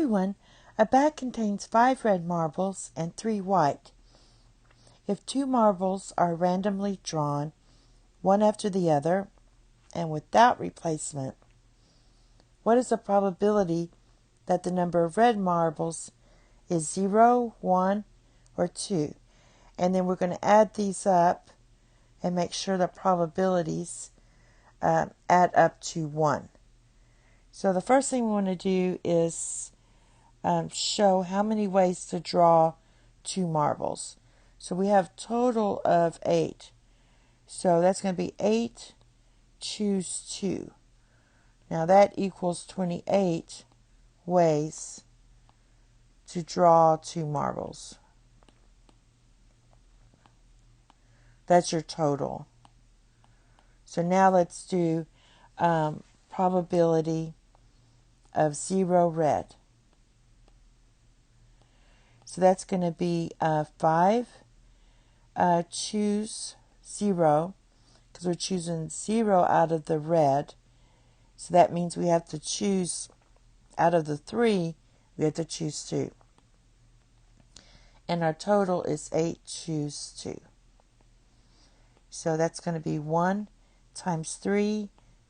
everyone, a bag contains 5 red marbles and 3 white. If 2 marbles are randomly drawn, one after the other, and without replacement, what is the probability that the number of red marbles is 0, 1, or 2? And then we're going to add these up and make sure the probabilities add up to 1. So the first thing we want to do is show how many ways to draw 2 marbles. So we have a total of 8. So that's going to be 8, choose 2. Now that equals 28 ways to draw 2 marbles. That's your total. So now let's do probability of 0 red. So that's going to be 5, choose 0, because we're choosing 0 out of the red. So that means we have to choose, out of the 3, we have to choose 2. And our total is 8, choose 2. So that's going to be 1 times 3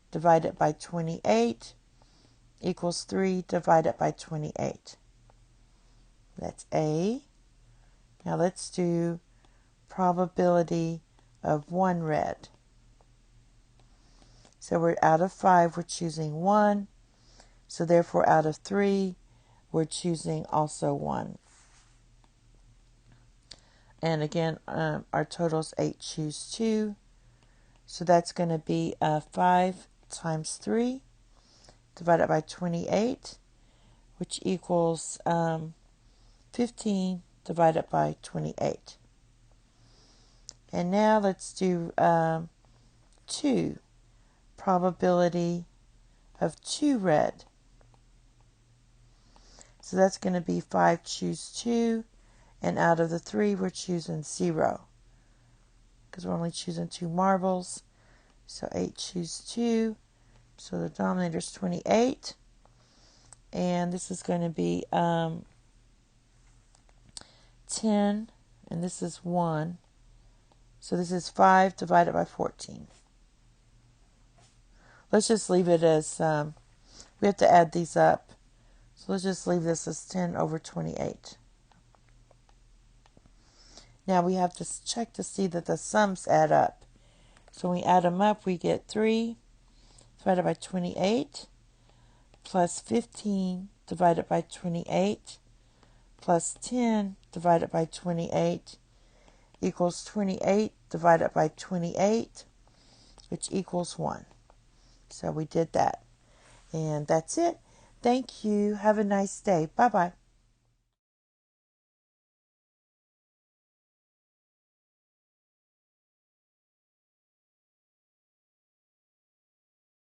divided by 28 equals 3 divided by 28. That's A. Now let's do probability of 1 red. So we're out of 5, we're choosing 1. So therefore out of 3, we're choosing also 1. And again, our total is 8, choose 2. So that's going to be 5 times 3 divided by 28, which equals 15 divided by 28. And now let's do 2, probability of 2 red. So that's going to be 5, choose 2. And out of the 3, we're choosing 0, because we're only choosing 2 marbles. So 8, choose 2. So the denominator is 28. And this is going to be 10. And this is 1. So this is 5 divided by 14. Let's just leave it as, we have to add these up. So let's just leave this as 10 over 28. Now we have to check to see that the sums add up. So when we add them up, we get 3 divided by 28 plus 15 divided by 28 plus 10 divided by 28 equals 28 divided by 28, which equals 1. So we did that. And that's it. Thank you. Have a nice day. Bye-bye.